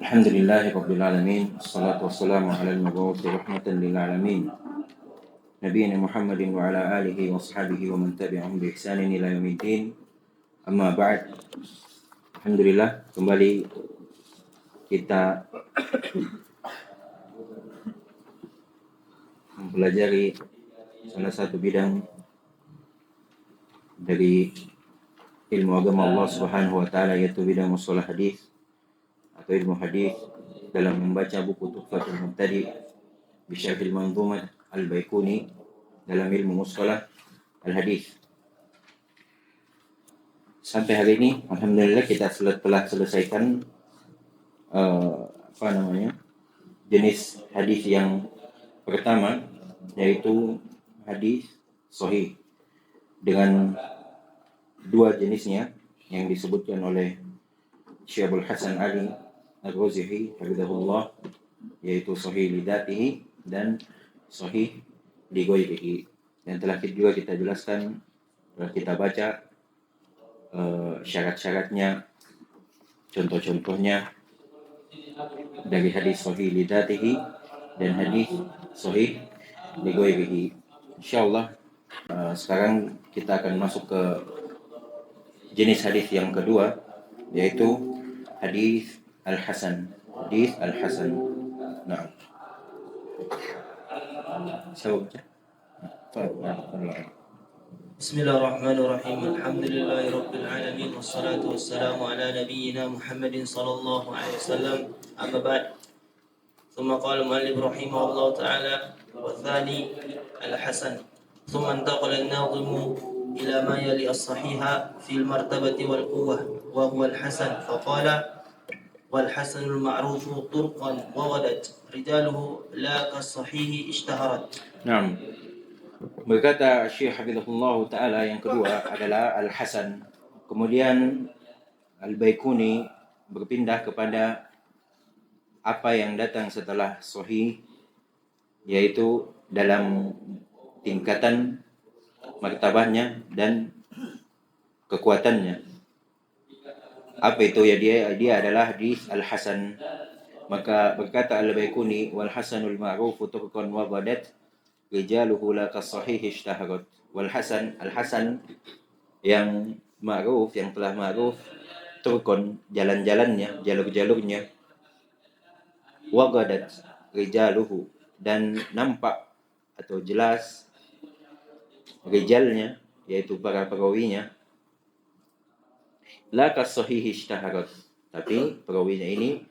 Alhamdulillahi Rabbil Alamin. Assalatu wassalamu ala al-mabu'uthi rahmatan lil alamin. Nabiyyina Muhammadin wa ala alihi wa sahbihi wa man tabi'ahum bi ihsanin ila yaumiddin. Amma ba'd. Alhamdulillah, kembali kita mempelajari salah satu bidang dari ilmu agama Allah Subhanahu wa taala, yaitu bidang mustalah hadis atau ilmu hadis, dalam membaca buku Tuhfatul Mubtadi bi Syarhil Manzumah Al-Baikuni dalam ilmu mustalah al-hadis. Sampai hari ini alhamdulillah kita telah selesaikan jenis hadis yang pertama, yaitu hadis sahih, dengan dua jenisnya yang disebutkan oleh Syekh Abdul Hasan Ali Ar-Razihi hafizahullah, yaitu sahih li dzatihi dan sahih li ghairihi. Dan telah juga kita jelaskan, telah kita baca syarat-syaratnya, contoh-contohnya dari hadis sahih li dzatihi dan hadis sahih li ghairihi. Insyaallah sekarang kita akan masuk ke jenis hadis yang kedua, yaitu hadis al-hasan. Hadis al-hasan. Nah, Bismillahirrahmanirrahim. Alhamdulillahi rabbil alamin, wassalatu wassalamu ala nabiyyina Muhammadin sallallahu alaihi wasallam. Amma ba'd. ثم قال المؤلف رحمه الله تعالى: والثاني الحسن. ثم انتقل الناظم إلى ما يلي الصحيح في المرتبة والقوة وهو الحسن، فقال: والحسن المعروف طرقا وغدت رجاله لا كالصحيح اشتهرت. Naam. Berkata Syekh Hafizahullah Ta'ala, yang kedua adalah Al-Hasan. Kemudian Al-Baikuni berpindah kepada apa yang datang setelah Sahih, yaitu dalam tingkatan martabatnya dan kekuatannya. Apa itu? Ya, dia adalah hadis Al-Hasan. Maka berkata Al-Baikuni: wal hasanul ma'rufu turqan wa badat rijaluhu la kas-sahih ishtaharat. Wal hasan, al-hasan yang ma'ruf, yang telah ma'ruf, turqan, jalan-jalannya, jalur-jalurnya, wa badat rijaluhu, dan nampak atau jelas rijalnya, yaitu para perawinya, la kas-sahih ishtaharat, tapi perawinya ini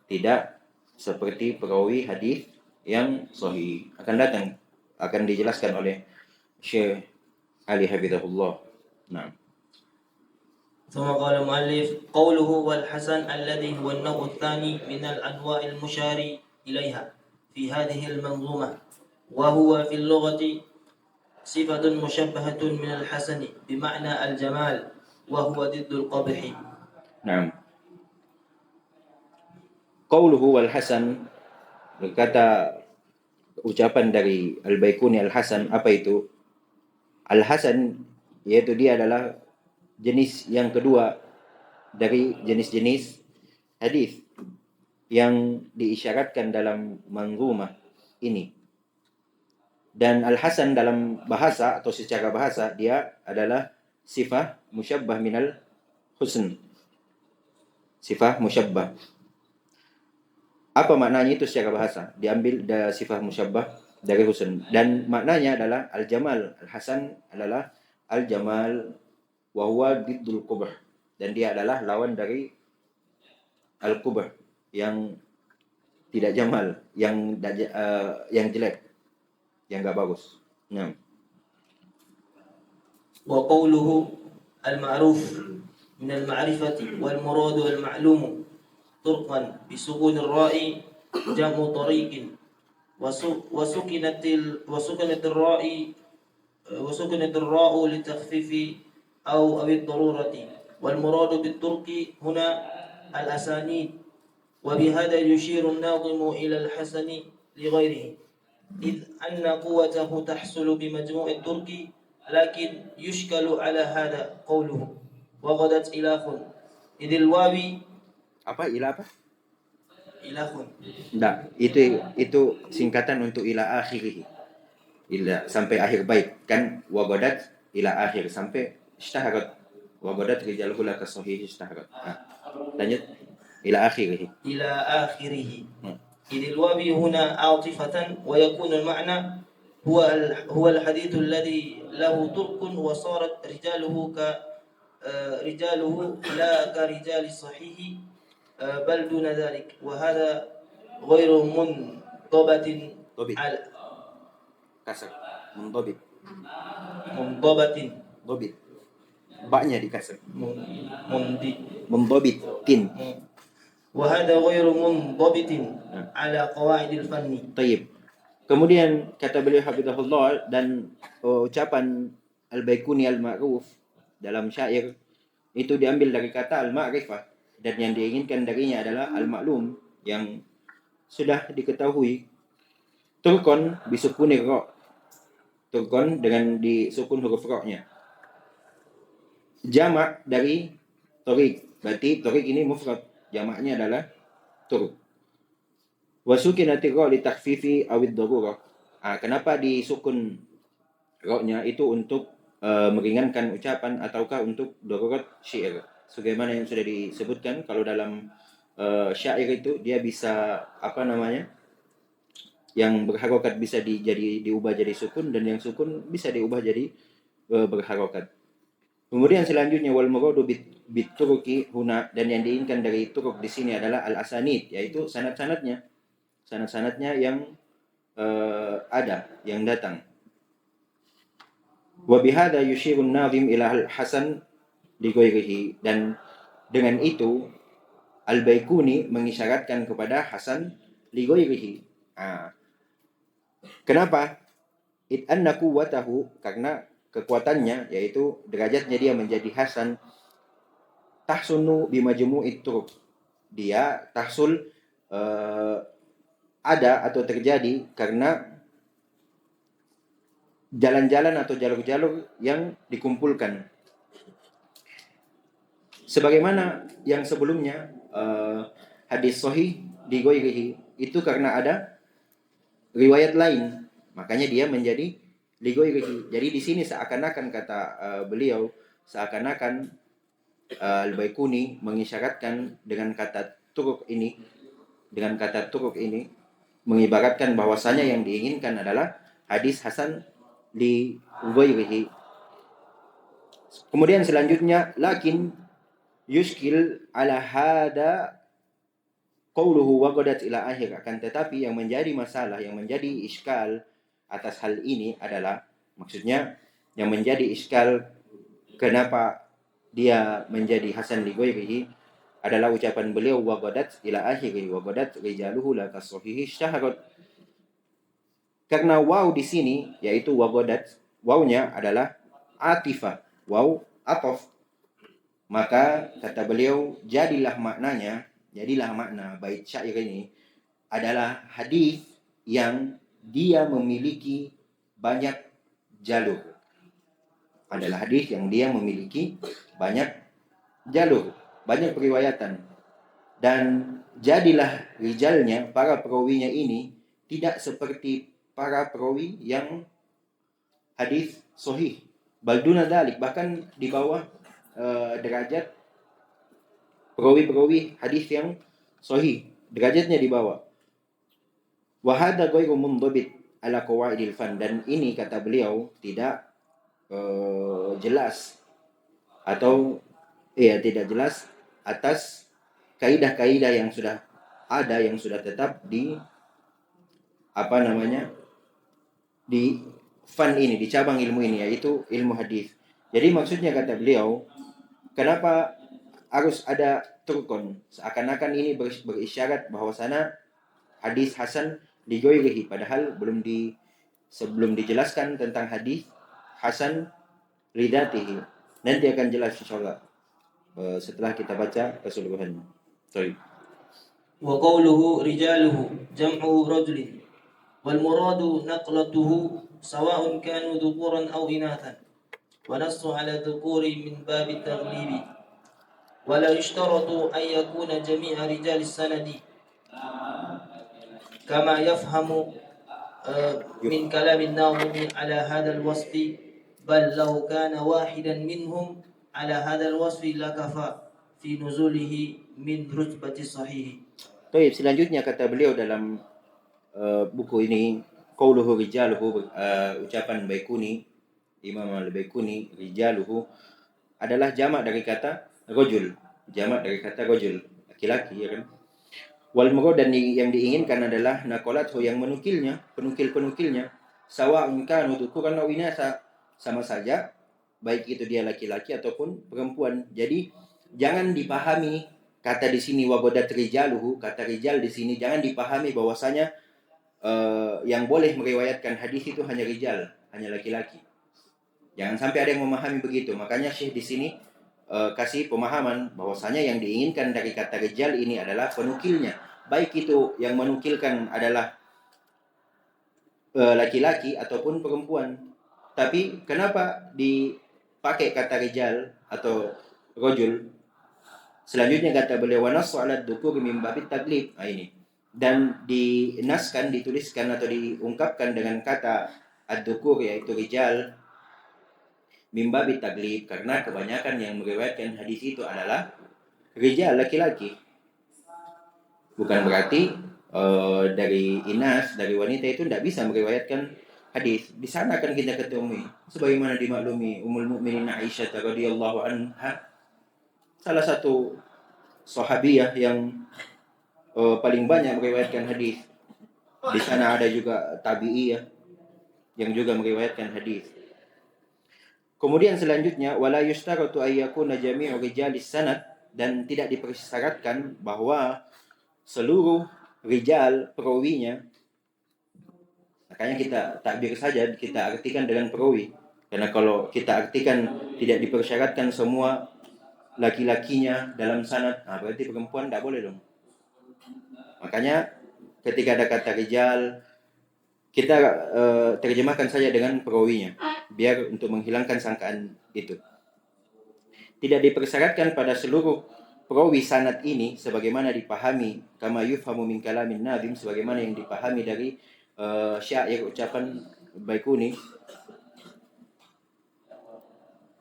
tidak seperti perawi hadis yang sahih. Akan dijelaskan oleh Syekh Ali Hafizahullah. Nah. ثم قال المؤلف: قوله والحسن الذي هو النوع الثاني من الأنواع المشار إليها في هذه المنظومة، وهو في اللغة صفة مشبهة من الحسن بمعنى الجمال، وهو ضد القبح. Naam. Qauluhu wal hasan, berkata ucapan dari Al-Baikuni Al-Hasan, apa itu? Al-Hasan, yaitu dia adalah jenis yang kedua dari jenis-jenis hadis yang diisyaratkan dalam manzumah ini. Dan Al-Hasan dalam bahasa atau secara bahasa, dia adalah sifah musyabbah minal husn. Sifah musyabbah. Apa maknanya itu secara bahasa? Diambil dari sifah musyabbah dari husn, dan maknanya adalah al-jamal. Al-hasan adalah al-jamal, wa huwa diddul qubh, dan dia adalah lawan dari al-qubh, yang tidak jamal, yang jelek, yang enggak bagus. Nah. Wa qawluhu al-ma'ruf min al-ma'rifati wal murad wal ma'lum turqan bi sukun ar-ra'i jam'u tariqin wa sukinat ar-ra'u li takhfifi aw ad-darurati wal murad bit-turqi huna al-asanid, wa bihadha yushiru an-nadhimu ila al-hasani li ghayrihi إذ أن قوته تحصل بمجموع الترك، لكن يشكل على هذا قوله وغدت إلاف إذ الواوي Apa? Ila apa? ilahun. Enggak, itu singkatan untuk ila akhirih. Ila sampai akhir bait kan wagodat ila akhir sampai istaharat wagodat rijaluhu la kasahih istaharat. Lanjut ila akhirih. إلى آخره. إذ الواو هنا عاطفة ويكون المعنى هو الحديث الذي له طرق وصارت رجاله رجاله لا كرجال الصحيح بل دون ذلك وهذا غير منضبط Dobit على kasar mundobit منضبط dobit baknya dikasar مندي mundobit tin. وهذا غير منضبط على قواعد الفن. Tayyib. Kemudian kata beliau hafizahullah dan ucapan Al-Baikuni Al-Ma'ruf dalam syair itu diambil dari kata Al-Ma'rifah dan yang diinginkan darinya adalah Al-Ma'lum yang sudah diketahui. Turkon bisukuni ra. Turkon dengan disukun huruf ra-nya. Jamak dari torik. Berarti torik ini mufrad. Jamaknya adalah turuk. Wasukinati ra li takhfifi awid darurah. Kenapa disukun ra-nya itu untuk meringankan ucapan ataukah untuk darurat syair. Sebagaimana yang sudah disebutkan kalau dalam syair itu dia bisa yang berharokat bisa diubah jadi sukun dan yang sukun bisa diubah jadi berharokat. Kemudian selanjutnya wal muradu bit turuki huna dan yang diinginkan dari turuk di sini adalah al asanid yaitu sanad-sanadnya yang ada yang datang. Wa bihadza yushiru an-nazim ila al-Hasan li ghairihi dan dengan itu Al-Baikuni mengisyaratkan kepada Hasan li ghairihi. Kenapa? It anna quwwatahu karena kekuatannya yaitu derajatnya dia menjadi Hasan tahsunu bimajmu'it turuq. Dia tahsul ada atau terjadi karena jalan-jalan atau jalur-jalur yang dikumpulkan. Sebagaimana yang sebelumnya hadis sahih di ghairihi itu karena ada riwayat lain, makanya dia menjadi li ghairihi. Jadi di sini seakan-akan kata beliau seakan-akan Al-Baikuni mengisyaratkan dengan kata turuk ini mengibaratkan bahwasanya yang diinginkan adalah hadis hasan li ghairihi. Kemudian selanjutnya lakin yuskil ala hada qauluhu wa qadat ila akhir, akan tetapi yang menjadi masalah, yang menjadi iskal atas hal ini adalah, maksudnya yang menjadi iskal kenapa dia menjadi hasan li ghairihi adalah ucapan beliau wa qadat ila akhir wa qadat rijaluhu la kasahih syaharat. Karena waw di sini yaitu wa qadat, wawnya adalah atifah, waw atof. Maka kata beliau jadilah makna bait syair ini adalah hadis yang dia memiliki banyak jalur. Adalah hadis yang dia memiliki banyak jalur, banyak periwayatan. Dan jadilah rijalnya, para perawinya ini tidak seperti para perawi yang hadis sahih. Balduna dalik, bahkan di bawah derajat perawi-perawi hadis yang sahih, derajatnya di bawah. Wa hadza ghairu mundabit ala qawaidil fan, dan ini kata beliau tidak jelas atau tidak jelas atas kaidah-kaidah yang sudah ada, yang sudah tetap di di fan ini, di cabang ilmu ini, yaitu ilmu hadis. Jadi maksudnya kata beliau, kenapa harus ada turkon? Seakan-akan ini berisyarat bahwasanya hadis hasan li ghairihi, padahal sebelum dijelaskan tentang hadis hasan li dzatihi. Nanti akan jelas insyaallah setelah kita baca keseluruhannya. Baik. Wa qawluhu rijaluhu jam'u rajulin wal muradu naqlatuhu sawa'un kanu dhukuran aw inathan wa nassu ala dhukuri min bab at-taghlib wa la yushtaratu an yakuna jami'a rijal as-sanadi كما يفهم من كلام الناظم على هذا الوصف بل لو كان واحدا منهم على هذا الوصف لكفى في نزوله من رتبة الصحيح. Baik, selanjutnya kata beliau dalam buku ini, qauluhu rijaluhu, ucapan Baikuni, Imam Al-Baikuni, rijaluhu adalah jamak dari kata rajul, laki-laki, ya kan? Wal murad, dan yang diinginkan adalah naqalathu, yang menukilnya, penukil-penukilnya, sawa'un kanu dzukuran aw inasa, sama saja baik itu dia laki-laki ataupun perempuan. Jadi jangan dipahami kata di sini wabadat rijaluhu, kata rijal di sini jangan dipahami bahwasanya yang boleh meriwayatkan hadis itu hanya rijal, hanya laki-laki. Jangan sampai ada yang memahami begitu. Makanya Syekh di sini kasih pemahaman bahwasanya yang diinginkan dari kata rijal ini adalah penukilnya. Baik itu yang menukilkan adalah laki-laki ataupun perempuan. Tapi kenapa dipakai kata rijal atau rajul? Selanjutnya kata beliau, wa nassu 'ala dzukuri min babit taglib. Ini. Dan dinaskan, dituliskan atau diungkapkan dengan kata ad-dzukur, yaitu rijal, min babit taglib, karena kebanyakan yang meriwayatkan hadis itu adalah rijal, laki-laki. Bukan berarti dari inas, dari wanita itu tidak bisa meriwayatkan hadis. Di sana kan kita ketemu, sebagaimana dimaklumi Ummul Mukminin Aisyah radhiyallahu anha, salah satu sahabiyah yang paling banyak meriwayatkan hadis. Di sana ada juga tabi'iyah yang juga meriwayatkan hadis. Kemudian selanjutnya, wala yustaratu ayyakuna jami'u rijalis sanad, dan tidak dipersyaratkan bahwa seluruh rijal perawinya, makanya kita takbir saja, kita artikan dengan perawi. Karena kalau kita artikan tidak dipersyaratkan semua laki-lakinya dalam sanad, berarti perempuan tidak boleh dong. Makanya ketika ada kata rijal, kita terjemahkan saja dengan perawinya, biar untuk menghilangkan sangkaan itu. Tidak dipersyaratkan pada seluruh perawi sanad ini, sebagaimana dipahami kama yufhamu min kalamin nazim, sebagaimana yang dipahami dari syair ucapan Baikuni,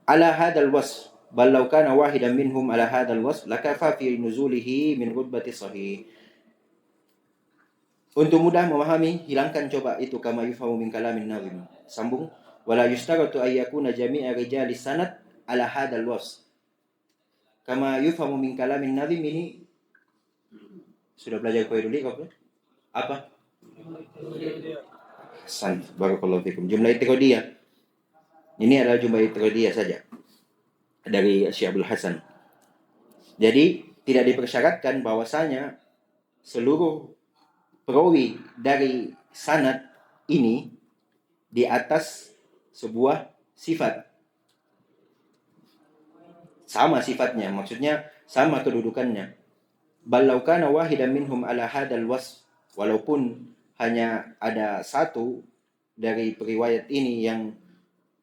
ala hadzal wasf bal law kana wahidan minhum ala hadzal wasf lakafa fi nuzulihi min rutbati sahih. Untuk mudah memahami, hilangkan coba itu kama yufhamu min kalamin nazim. Sambung, wala yustaratu ayyakuna jami'a rijalis sanad ala hadzal wasf. Kama yufhamu min kalamin nazim ini sudah belajar qaiduli apa? Hasan, barakallahu fikum. Jumlah itiqadiyah. Ini adalah jumlah itiqadiyah saja dari Syekh Abdul Hasan. Jadi tidak dipersyaratkan bahwasanya seluruh perawi dari sanad ini di atas sebuah sifat. Sama sifatnya, maksudnya sama kedudukannya. Bal law kana wahidan minhum ala hadzal wasf, walaupun hanya ada satu dari periwayat ini yang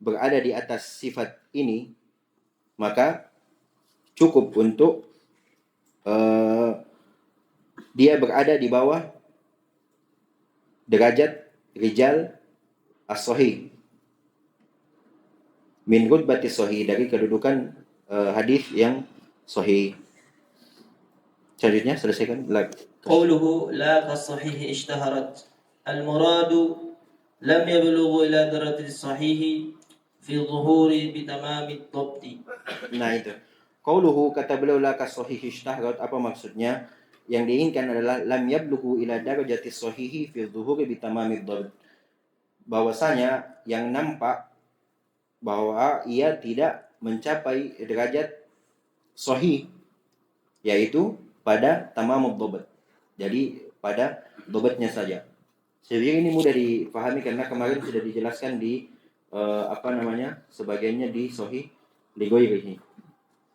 berada di atas sifat ini, maka cukup untuk dia berada di bawah derajat rijal as-sahih min rutbati sahih, dari kedudukan hadis yang sahih. Selanjutnya selesaikan. Qawluhu la kas-sahih ishtaharat. Al-muradu lam yablughu ila darajati sahih fi dhuhuri bi tamami dhabti. Nah itu. Qauluhu, kata beliau, la kas-sahih ishtaharat, apa maksudnya? Yang diinginkan adalah lam yablughu ila darajati sahih fi dhuhuri bi tamami dhabt. Bahwasanya yang nampak bahwa ia tidak mencapai derajat sahih, yaitu pada tamamud dhabt. Jadi pada dhabatnya saja. Sebenarnya ini mudah dipahami karena kemarin sudah dijelaskan di sebagiannya di sahih li ghairihi.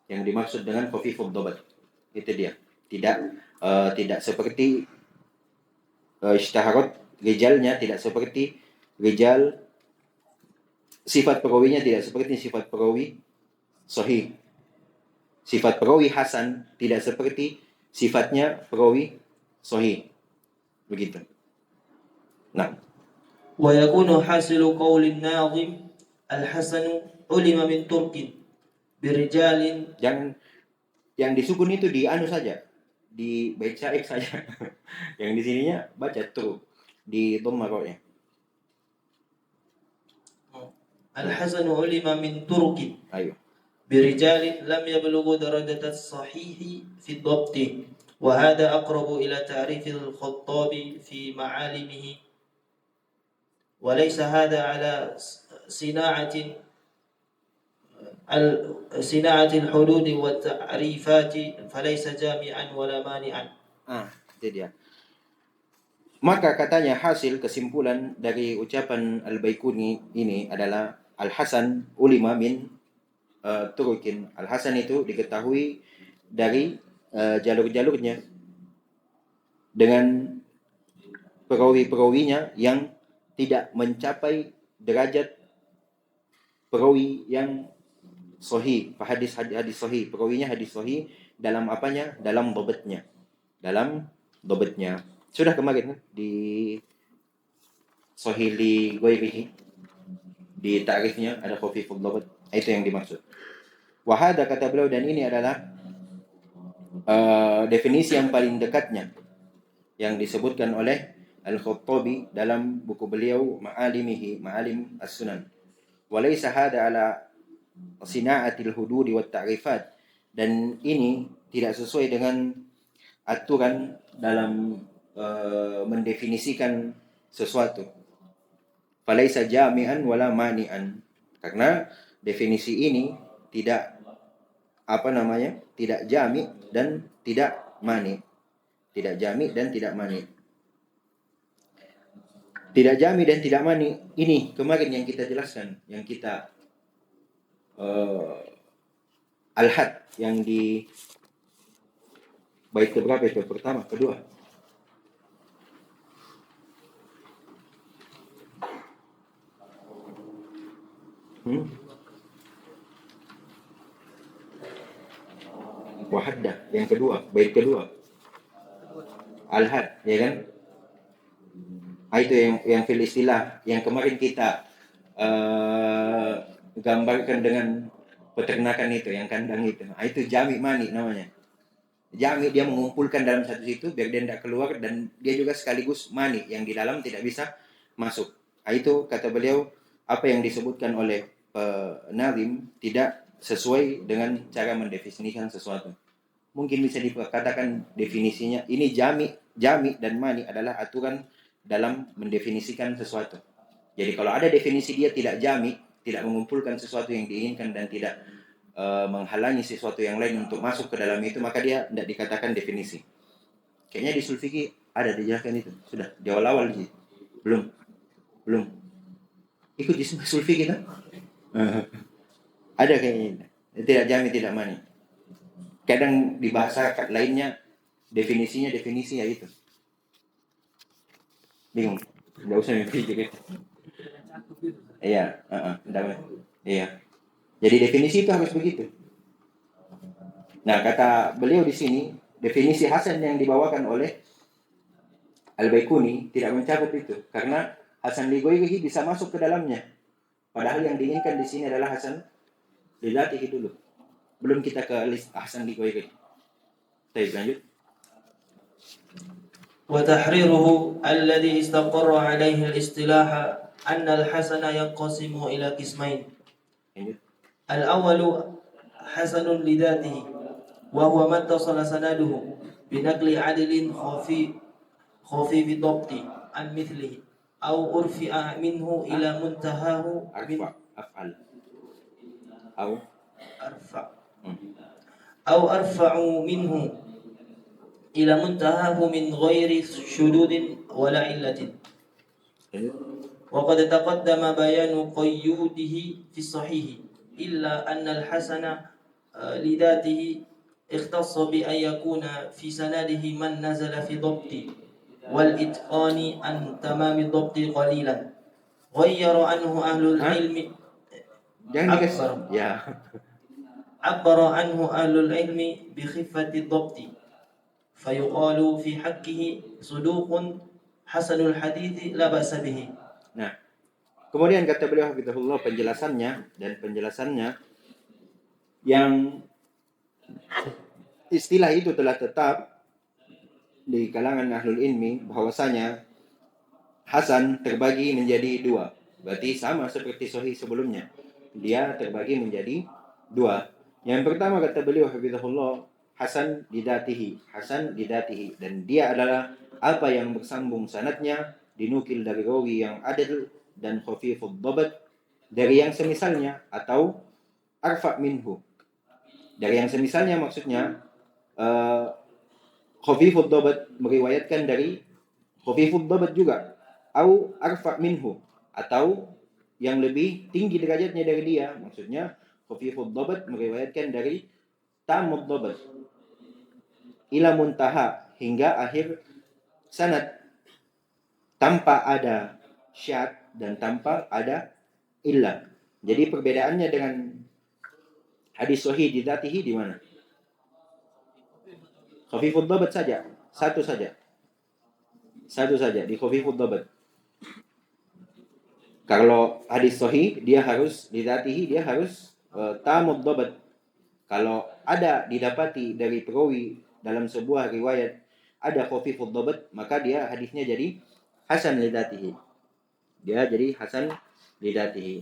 Yang dimaksud dengan khafifud dhabt itu dia. Tidak seperti ishtaharat rijalnya, tidak seperti rijal, sifat perawinya tidak seperti sifat perawi sahih. Sifat perawi hasan tidak seperti sifatnya perawi sahih. Begitu. Nah, ويكون حاصل قول الناظم الحسن علم من ترك برجال. jangan yang disukun itu di anu saja, di bait syair saja. Yang di sininya baca tuh di dhamma roknya. الحسن علم من ترك Ayo. برجال لم يبلغوا درجة الصحيح في الضبط وهذا أقرب إلى تعريف الخطاب في معالمه وليس هذا على صناعة صناعة الحدود والتعريفات فليس جامعا ولا مانعا. Itu dia. Maka katanya hasil kesimpulan dari ucapan Al-Baikuni ini adalah Al-Hasan ulima min turukin. Al-Hasan itu diketahui dari jalur-jalurnya dengan perawi-perawinya yang tidak mencapai derajat perawi yang sahih, hadis sahih, perawinya hadis sahih dalam apanya? Dalam dhabatnya. Sudah kemarin kan di Sahih li ghairihi di ta'rifnya ada khafiful dhabat. Itu yang dimaksud. Wahada kata beliau, dan ini adalah definisi yang paling dekatnya yang disebutkan oleh Al-Khattabi dalam buku beliau Ma'alim As-Sunan. Walaysa hada ala sina'atil hududi wat ta'rifat, dan ini tidak sesuai dengan aturan dalam mendefinisikan sesuatu. Falaisa jami'an wala mani'an, karena definisi ini tidak tidak jami dan tidak mani. Tidak jami dan tidak mani. Tidak jami dan tidak mani ini kemarin yang kita jelaskan, yang kita al-had yang di bait keberapa itu? Pertama, kedua. Wahaddah yang kedua, bait kedua. Al-had, ya kan? Itu yang fil istilah yang kemarin kita gambarkan dengan peternakan itu, yang kandang itu. Itu jami mani namanya. Jami dia mengumpulkan dalam satu situ biar dia tidak keluar, dan dia juga sekaligus mani yang di dalam tidak bisa masuk. Itu kata beliau apa yang disebutkan oleh Nazim tidak sesuai dengan cara mendefinisikan sesuatu. Mungkin bisa dikatakan definisinya ini jami dan mani adalah aturan dalam mendefinisikan sesuatu. Jadi kalau ada definisi dia tidak jami, tidak mengumpulkan sesuatu yang diinginkan dan tidak menghalangi sesuatu yang lain untuk masuk ke dalam itu, maka dia tidak dikatakan definisi. Kayaknya di Sulfiki ada dijelaskan itu. Sudah di awal-awal sih. Belum. Ikut di Sulfiki kan? Ada kayaknya. Tidak jami, tidak mani. Kadang di bahasa lainnya definisinya definisi ya itu. Bingung. Enggak usah mikir. Iya, iya. Jadi definisi itu harus begitu. Nah, kata beliau di sini, definisi Hasan yang dibawakan oleh Al-Baikuni tidak mencakup itu, karena Hasan li ghairihi bisa masuk ke dalamnya. Padahal yang diinginkan di sini adalah Hasan li dzatihi dulu. Belum kita ke list Hasan li ghairihi. Baik, lanjut. وتحريره الذي استقر عليه الاصطلاح أن الحسن ينقسم إلى قسمين. الأول حسن لذاته وهو ما اتصل سنده بنقل عدل خفيف الضبط عن مثله أو أرفع منه إلى منتهاه أو أرفع منه إلى منتهاه من غير شذوذ ولا علة. وقد تقدم بيان قيوده في الصحيح إلا أن الحسن لذاته اختص بأن يكون في سنده من نزل في ضبط والإتقان عن تمام الضبط قليلا غير عنه أهل العلم عبر عنه أهل العلم بخفة الضبط فيقال في حقه صدوق حسن الحديث لا بأس به. Nah, kemudian kata beliau hafizahullah penjelasannya yang istilah itu telah tetap di kalangan ahlul ilmi bahwasanya hasan terbagi menjadi dua. Berarti sama seperti sahih sebelumnya. Dia terbagi menjadi dua. Yang pertama kata beliau hafizahullah hasan didatihi dan dia adalah apa yang bersambung sanadnya dinukil dari rawi yang adil dan khafifud dhabt dari yang semisalnya atau arfa minhu. Dari yang semisalnya maksudnya khafifud dhabt meriwayatkan dari khafifud dhabt juga au arfa minhu atau yang lebih tinggi derajatnya dari dia, maksudnya khafifud dhabt meriwayatkan dari tamud dhabt ila muntaha hingga akhir sanad tanpa ada syad dan tanpa ada illah. Jadi perbedaannya dengan hadis sahih di dzatihi di mana? Khafifud dhabt saja, satu saja di khafifud dhabt. Kalau hadis sahih dia harus di dzatihi dia harus tamud dhabt. Kalau ada didapati dari perawi dalam sebuah riwayat ada khafifud dhabt, maka dia hadisnya jadi hasan li dzatihi. Dia jadi hasan li dzatihi.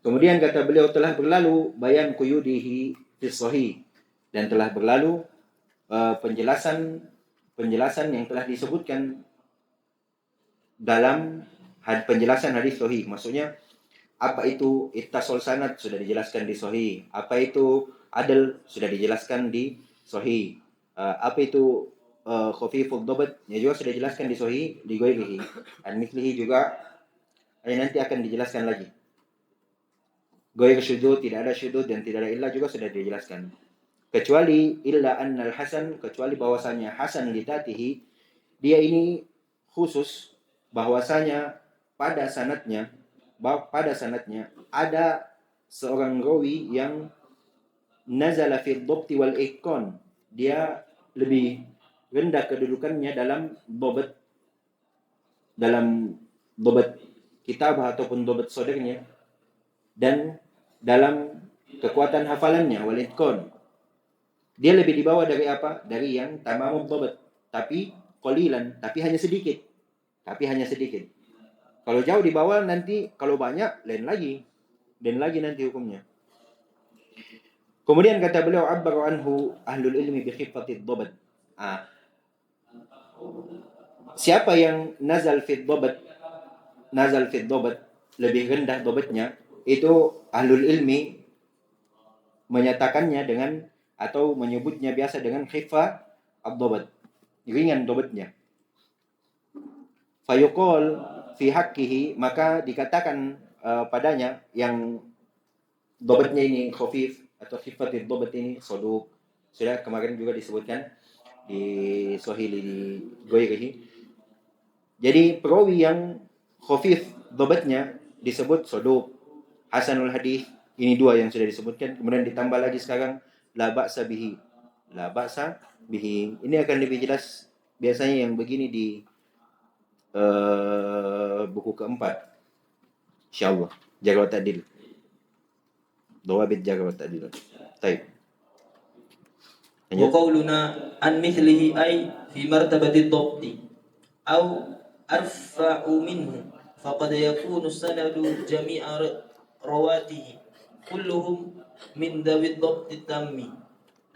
Kemudian kata beliau telah berlalu bayan quyudihi fi sahih dan telah berlalu penjelasan yang telah disebutkan dalam penjelasan hadis sahih. Maksudnya apa itu ittasal sanad sudah dijelaskan di sahih. Apa itu adl sudah dijelaskan di sahih. Apa itu khafifud dhabt ya juga sudah dijelaskan di sahih di ghairihi. Dan mithlihi juga nanti akan dijelaskan lagi. Ghair syudzud, tidak ada syudzud dan tidak ada illah juga sudah dijelaskan. Kecuali illa annal hasan, kecuali bahwasanya hasan li dzatihi, dia ini khusus bahwasanya pada sanadnya ada seorang rawi yang nazala fi dhabti wal itqan. Dia lebih rendah kedudukannya dalam dhabt kitabah ataupun dhabt sadirnya dan dalam kekuatan hafalannya wal itqan. Dia lebih di bawah dari apa? Dari yang tamamud dhabt, tapi qalilan, tapi hanya sedikit. Kalau jauh di bawah nanti, kalau banyak lain lagi nanti hukumnya. Kemudian kata beliau abbaru anhu ahlul ilmi bi khiffatid dhabt. Siapa yang nazal fi dhabt lebih rendah dhabtnya, itu ahlul ilmi menyatakannya dengan atau menyebutnya biasa dengan khiffa ad-dhabt, ringan dhabtnya. Fayuqal fi haqqihi, maka dikatakan padanya yang dhabtnya ini khafif atau khiffatid dhabt ini saduq. Sudah kemarin juga disebutkan di sahih di ghairihi. Jadi perawi yang khafif dhabtnya disebut saduq. Hasanul hadis, ini dua yang sudah disebutkan. Kemudian ditambah lagi sekarang la ba'sa bihi. Ini akan lebih jelas biasanya yang begini di buku keempat, insyaallah, jaga wa ta'dil, dawabit jaga wa ta'dil. Baik. Wa qawluna an mithlihi ay fi martabati ad-dhabt aw arfa'u minhu faqad yakunu sanadu jami'a rawatihi kulluhum min dhawi ad-dhabt at-tammi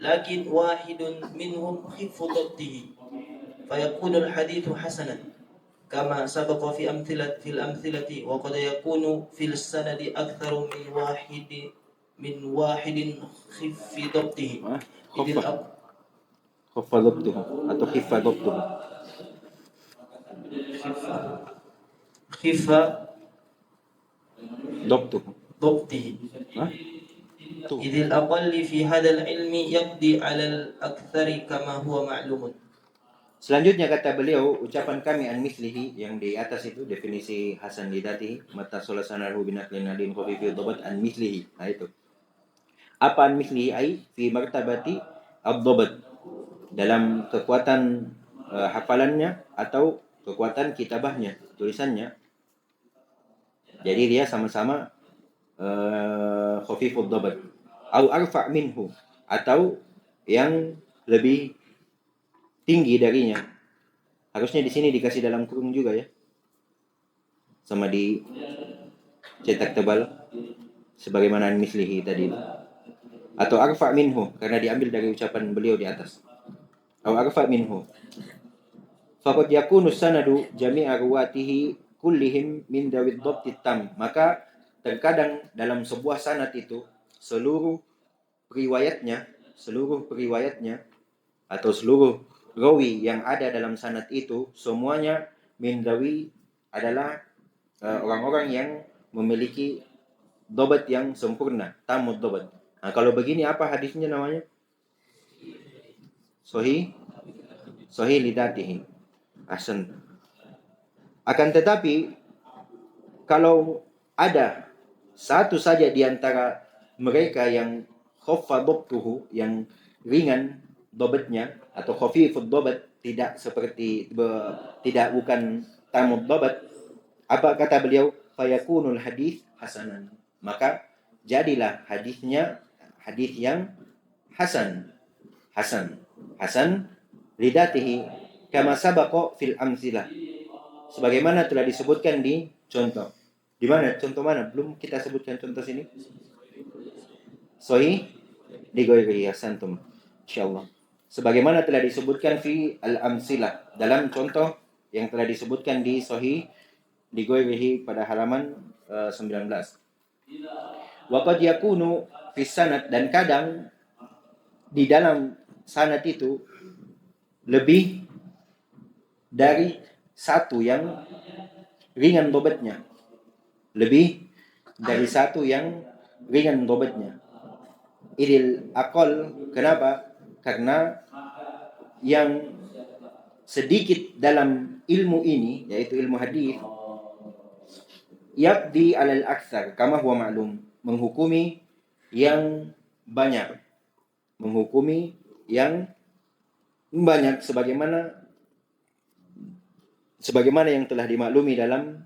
lakin wahidun minhum khiffu dhabtihi fayakunu al-hadithu hasanan kama sabaqa fi amthilati wa qad yakunu fil sanadi aktharu min wahidin khiffi dhabtihi khiffa dhabtuhu atau khiffa dhabtuhu khiffa dhabtihi idil aqalli fi hadal ilmi yaqdi alal akthari kama huwa ma'lumun. Selanjutnya kata beliau, ucapan kami an mislihi yang di atas itu definisi hasan li dzatihi mata sulasanarhu binaklin nadin khafifi dhabt an mislihi. Nah itu. Apa an mislihi ai fi martabati ad-dhabt, dalam kekuatan hafalannya atau kekuatan kitabahnya, tulisannya. Jadi dia sama-sama khafifud dhabt. Au arfa minhu, atau yang lebih tinggi darinya. Harusnya di sini dikasih dalam kurung juga ya. Sama di cetak tebal sebagaimana mislihi tadi. Atau arfa minhu, karena diambil dari ucapan beliau di atas. Au arfa minhu. Faqad yakunu sanadu jami'a ruwatihi kullihim min dawid dhabti tam. Maka terkadang dalam sebuah sanad itu seluruh periwayatnya atau seluruh rawi yang ada dalam sanad itu semuanya min dawi adalah orang-orang yang memiliki dhabt yang sempurna, tamud dhabt. Nah, kalau begini apa hadisnya namanya? Sahih lidatihi. Ahsan. Akan tetapi kalau ada satu saja di antara mereka yang khaffa dhabtuhu, yang ringan dhabatnya atau khafifud dhabat, bukan tamud dhabat, apa kata beliau? Fayakunul hadis hasanan. Maka jadilah hadisnya hadis yang hasan lidatihi kama sabaqa fil amsilah, sebagaimana telah disebutkan di contoh. Di mana? Contoh mana? Belum kita sebutkan contoh sini. Sahih di ghairi hasantum insyaallah. Sebagaimana telah disebutkan fi al-amsilah, dalam contoh yang telah disebutkan di sahih di ghairihi pada halaman 19. Wa qad yakunu fi sanad, dan kadang di dalam sanad itu lebih dari satu yang ringan dhabatnya. Lebih dari satu yang ringan dhabatnya. Idil aqal, kenapa? Karena yang sedikit dalam ilmu ini, yaitu ilmu hadis, yaqdi alal aktsar kama huwa ma'lum, menghukumi yang banyak, sebagaimana yang telah dimaklumi dalam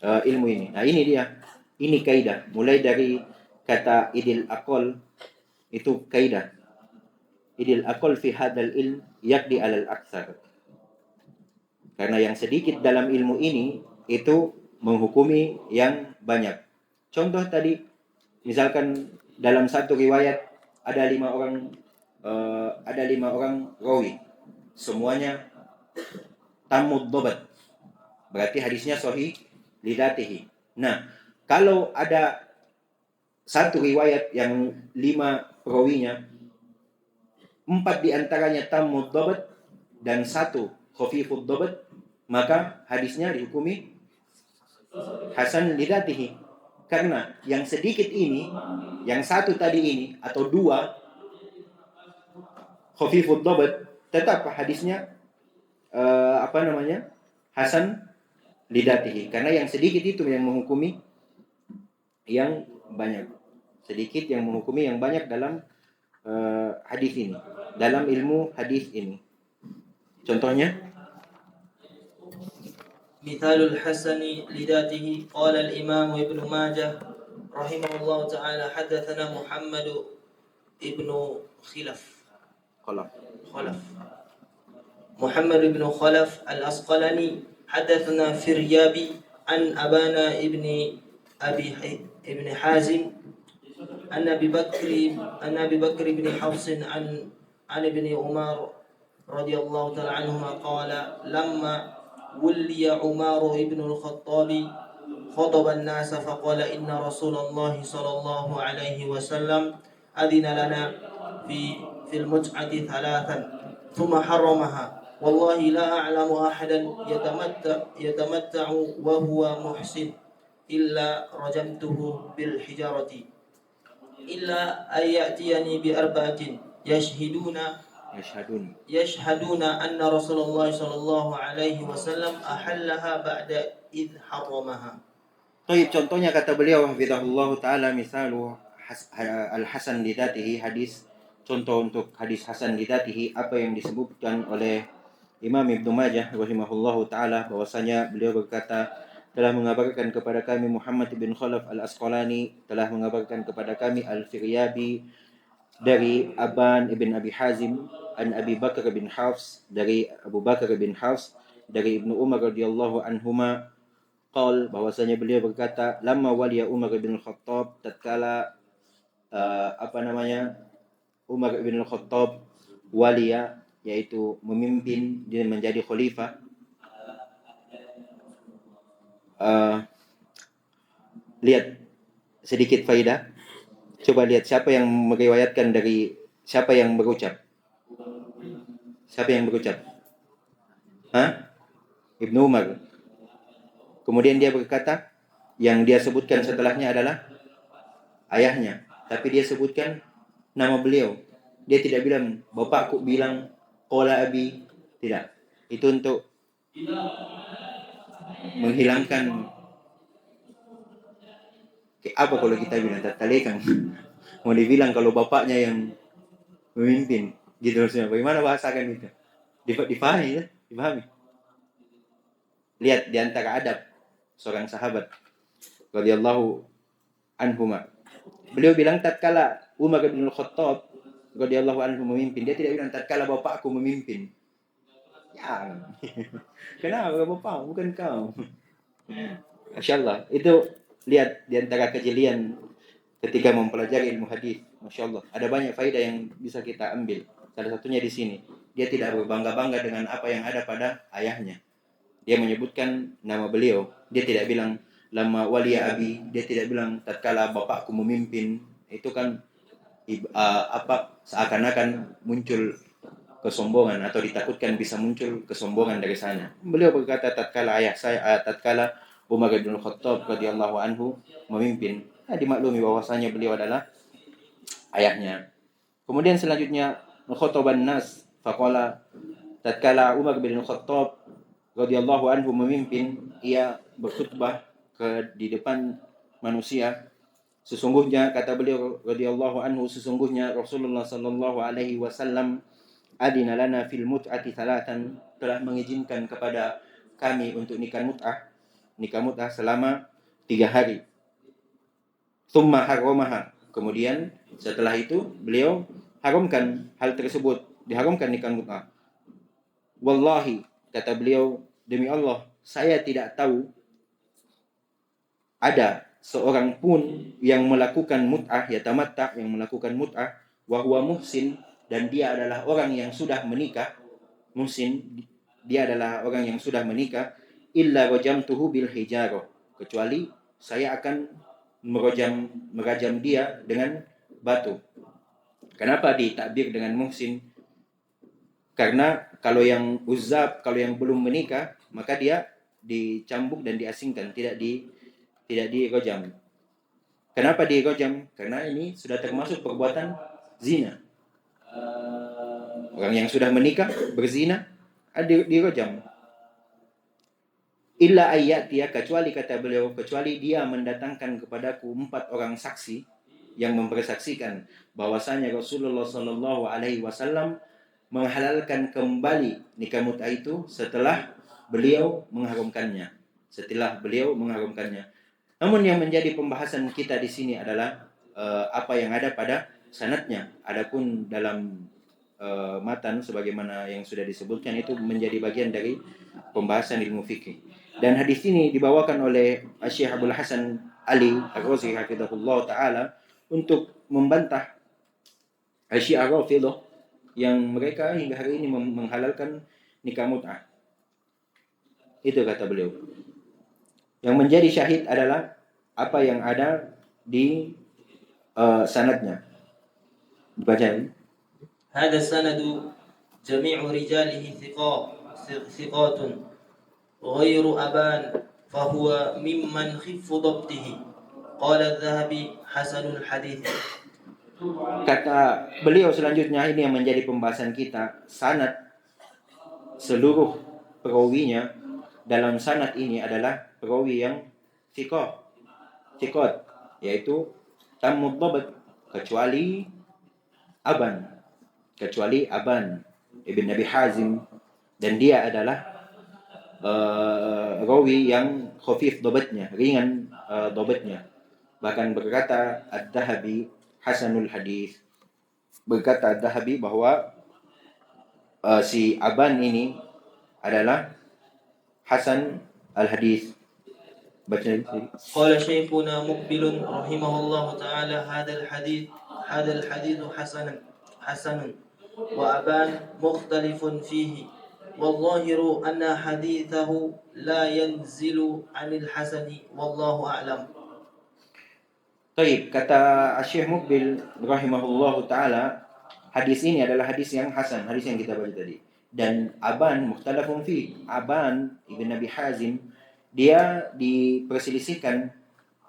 ilmu ini. Nah, ini kaidah. Mulai dari kata idil aqal, itu kaidah. Idil aqal fi hadzal ilm yaqdi alal aktsar. Karena yang sedikit dalam ilmu ini itu menghukumi yang banyak. Contoh tadi, misalkan dalam satu riwayat ada 5 orang rawi, semuanya tamud dhabt, berarti hadisnya sahih lidatihi. Nah, kalau ada satu riwayat yang 5 perawinya, 4 diantaranya tamud dhabt dan 1 khafifud dhabt, maka hadisnya dihukumi hasan lidatihi. Karena yang sedikit ini, yang satu tadi ini, atau 2 khafifud dhabt, tetap hadisnya hasan lidatihi. Karena yang sedikit itu yang menghukumi yang banyak. Sedikit yang menghukumi yang banyak dalam hadis ini, dalam ilmu hadis ini. Contohnya, مثال الحسن لذاته قال الإمام ابن ماجه رحمه الله تعالى حدثنا محمد ابن خلف محمد بن خلف الأسقلاني حدثنا فريابي عن أبانا ابن حازم عن أبي بكر بن حفص عن ابن عمر رضي الله تعالى عنهما قال لما ولي عمر بن الخطاب خطب الناس فقال إن رسول الله صلى الله عليه وسلم أذن لنا في المتعة 3 ثم حرمها والله لا أعلم أحدا يتمتع وهو محسن إلا رجمته بالحجارة إلا أن يأتيني ب4 يشهدون أن رسول الله صلى الله عليه وسلم أحلها بعد إذ حرمها. طيب, contohnya kata beliau hafizahullah ta'ala, misalu al-hasan lidatihi, hadis, contoh untuk hadis hasan lidatihi, apa yang disebutkan oleh Imam Ibnu Majah rahimahullahu taala bahwasanya beliau berkata, telah mengabarkan kepada kami Muhammad bin Khalaf al-Asqalani, telah mengabarkan kepada kami Al-Firyabi dari Aban ibn Abi Hazim, an Abi Bakar bin Hafs, dari Abu Bakar bin Hafs, dari Ibnu Umar radhiyallahu anhuma, qal, bahwasanya beliau berkata, lamma waliya Umar bin Khattab, tatkala Umar bin Khattab waliya, yaitu memimpin, dia menjadi khalifah. Lihat sedikit faidah. Coba lihat siapa yang meriwayatkan dari siapa yang berucap. Siapa yang berucap? Ibnu Umar. Kemudian dia berkata, yang dia sebutkan setelahnya adalah ayahnya. Tapi dia sebutkan nama beliau. Dia tidak bilang, bapakku bilang, qala abi. Tidak. Itu untuk menghilangkan, apa kalau kita bilang, tatalekang. Mau dibilang kalau bapaknya yang memimpin. Gitu maksudnya. Bagaimana bahasakan itu? Dipahami ya? Dipahami. Lihat di antara adab seorang sahabat radhiyallahu anhuma. Beliau bilang tatkala Umar bin Khattab radhiyallahu anhu memimpin, dia tidak bilang tatkala bapakku memimpin. Ya. Kenapa bapak bukan kau? Masyaallah. Itu lihat di antara kejelian ketika mempelajari ilmu hadis. Masyaallah. Ada banyak faedah yang bisa kita ambil. Salah satunya di sini. Dia tidak berbangga-bangga dengan apa yang ada pada ayahnya. Dia menyebutkan nama beliau. Dia tidak bilang lama waliya abi. Dia tidak bilang tatkala bapakku memimpin. Itu kan seakan-akan muncul kesombongan atau ditakutkan bisa muncul kesombongan dari sana. Beliau berkata tatkala tatkala Umar bin Khattab radhiyallahu anhu memimpin, dimaklumi bahwasanya beliau adalah ayahnya. Kemudian selanjutnya khataban nas faqala, tatkala Umar bin Khattab radhiyallahu anhu memimpin, ia berkhutbah di depan manusia. Sesungguhnya kata beliau radhiyallahu anhu, sesungguhnya Rasulullah sallallahu alaihi wasallam adina lana fil mut'ati thalathan, telah mengizinkan kepada kami untuk nikah mut'ah selama 3 hari. Tsumma haramaha, kemudian setelah itu beliau haramkan hal tersebut, diharamkan nikah mut'ah. Wallahi, kata beliau, demi Allah, saya tidak tahu ada seorang pun yang melakukan mut'ah, yatamatta, yang melakukan mut'ah, wa huwa muhsin, dan dia adalah orang yang sudah menikah, muhsin, dia adalah orang yang sudah menikah, illa rajamtuhu bil hijarah, kecuali saya akan merajam dia dengan batu. Kenapa ditakbir dengan muhsin? Karena kalau yang uzab, kalau yang belum menikah, maka dia dicambuk dan diasingkan, tidak dirajam. Kenapa dirajam? Karena ini sudah termasuk perbuatan zina. Orang yang sudah menikah berzina dirajam. Illa ayyatiya, kecuali kata beliau, kecuali dia mendatangkan kepadaku 4 orang saksi yang mempersaksikan bahwasanya Rasulullah sallallahu alaihi wasallam menghalalkan kembali nikah mut'ah itu setelah beliau mengharamkannya. Namun yang menjadi pembahasan kita di sini adalah apa yang ada pada sanadnya. Adapun dalam matan sebagaimana yang sudah disebutkan itu menjadi bagian dari pembahasan ilmu fikih. Dan hadis ini dibawakan oleh Syekh Abdul Hasan Ali Ar-Razi hafizahullah taala untuk membantah Syiah Rafidhah yang mereka hingga hari ini menghalalkan nikah mut'ah. Itu kata beliau. Yang menjadi syahid adalah apa yang ada di sanadnya. Dibaca ini. هذا السند جميع رجاله ثقات غير أبان فهو ممن خف ضبطه قال الذهبي حسن الحديث. Kata beliau selanjutnya, ini yang menjadi pembahasan kita, sanad seluruh perawinya dalam sanad ini adalah perawi yang thiqat, yaitu tammud dhabt, kecuali Aban ibn Abi Hazim, dan dia adalah rawi yang khafif dhabatnya, ringan dhabatnya. Bahkan berkata Ad-Dhahabi hasanul hadis, berkata Ad-Dhahabi bahwa si Aban ini adalah hasan al-hadis. Baca lagi. قال شيخنا مقبل رحمه الله تعالى هذا الحديث حسن وأبان مختلف فيه والظاهر أن حديثه لا ينزل عن الحسن والله أعلم. Baik, kata Syekh Mukbil rahimahullahu taala, hadis ini adalah hadis yang hasan, hadis yang kita baca tadi. Dan Aban mukhtalafun fi. Aban Ibn Abi Hazim dia diperselisihkan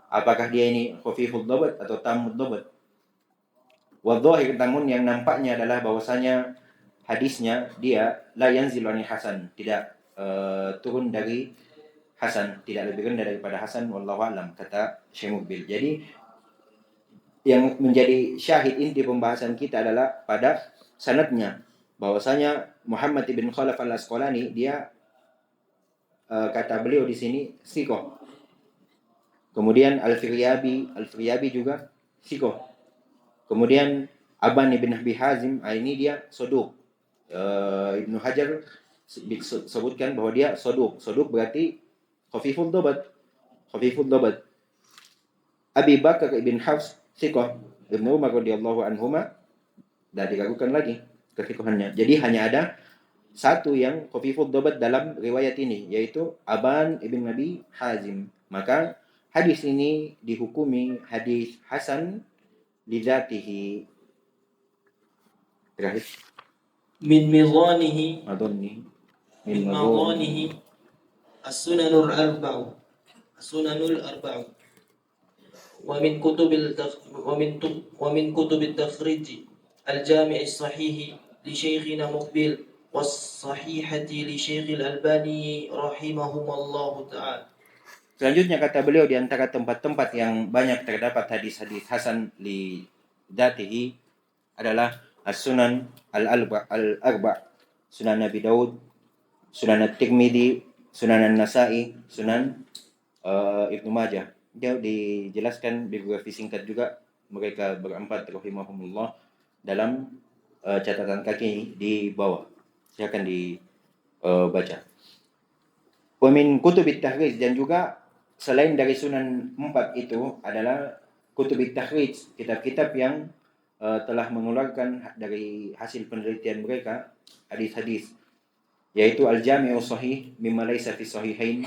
apakah dia ini khafifud dhabat atau tamud dhabat. Wa dhahir, namun yang nampaknya adalah bahwasanya hadisnya dia la yanzilu anil hasan, tidak turun dari hasan, tidak lebih rendah daripada hasan, wallahu alam, kata Syekh Mukbil. Jadi yang menjadi syahid inti pembahasan kita adalah pada sanadnya, bahwasanya Muhammad ibn Khalaf al-Asqalani dia kata beliau di sini thiqah. Kemudian Al-Firyabi juga thiqah. Kemudian Aban ibn Abi Hazim ini dia saduq. Ibnu Hajar sebutkan bahwa dia saduq. Saduq berarti khafifud dhabat. Abi Bakar ibn Hafs thiqah. Ibnu Umar radhiyallahu anhuma dah diragukan lagi kefiqahannya. Jadi hanya ada satu yang khafifud dhabat dalam riwayat ini, yaitu Aban ibn Abi Hazim. Maka hadis ini dihukumi hadis hasan lidzatihi. Terakhir من مظانه madonni من مظانه السنن الأربع ومن كتب التخريج الجامع الصحيح لشيخنا مقبل والصحيحة لشيخ الألباني رحمهم الله تعالى. Selanjutnya kata beliau, di antara tempat-tempat yang banyak terdapat hadis-hadis hasan li dzatihi adalah As-Sunan Al-Arba', Sunan Nabi Daud, Sunan At-Tirmidzi, Sunan An-Nasa'i, Sunan Ibnu Majah. Dia dijelaskan biografi singkat juga mereka berempat rahimahumullah dalam catatan kaki di bawah. Silakan dibaca. Wa min kutubit tahrij, dan juga selain dari sunan 4 itu adalah kutubit tahrij, kitab-kitab yang telah mengeluarkan dari hasil penelitian mereka hadis-hadis, yaitu Al-Jami'us Sahih mimma laysa fi sahihain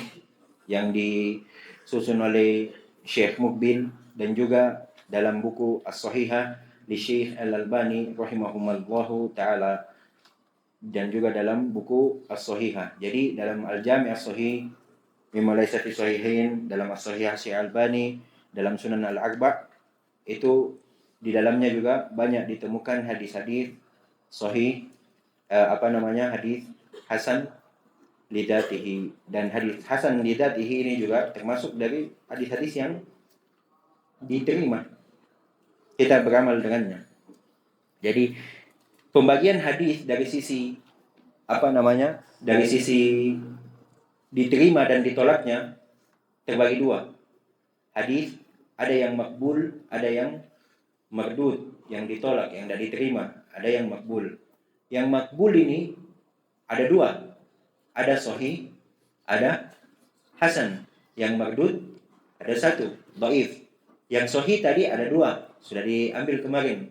yang disusun oleh Syekh Mukbil, dan juga dalam buku As-Sahihah li Syekh Al-Albani rahimahumullahu taala, dan juga dalam buku As-Sahihah. Jadi dalam Al-Jami' As-Sahih mimma laysa fi sahihain, dalam As-Sahihah Syekh Al-Albani, dalam Sunan Al-Arba' itu di dalamnya juga banyak ditemukan hadis-hadis sahih, hadis hasan lidatihi. Dan hadis hasan lidatihi ini juga termasuk dari hadis-hadis yang diterima, kita beramal dengannya. Jadi pembagian hadis dari sisi dari sisi diterima dan ditolaknya terbagi dua. Hadis ada yang makbul, ada yang mardud, yang ditolak, yang tidak diterima, ada yang makbul. Yang makbul ini ada dua, ada sahih, ada hasan. Yang mardud ada satu, dhaif. Yang sahih tadi ada dua, sudah diambil kemarin,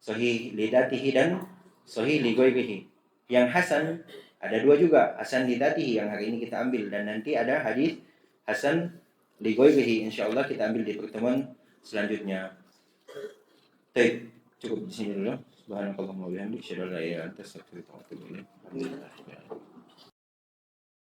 sahih lidatihi dan sahih li ghairihi. Yang hasan ada dua juga, hasan lidatihi yang hari ini kita ambil, dan nanti ada hadis hasan li ghairihi, insyaallah kita ambil di pertemuan selanjutnya. Baik, cukup di sini dulu. Subhanakallahumma wa bihamdika, asyhadu an la ilaha illa anta, astaghfiruka wa atubu ilaik.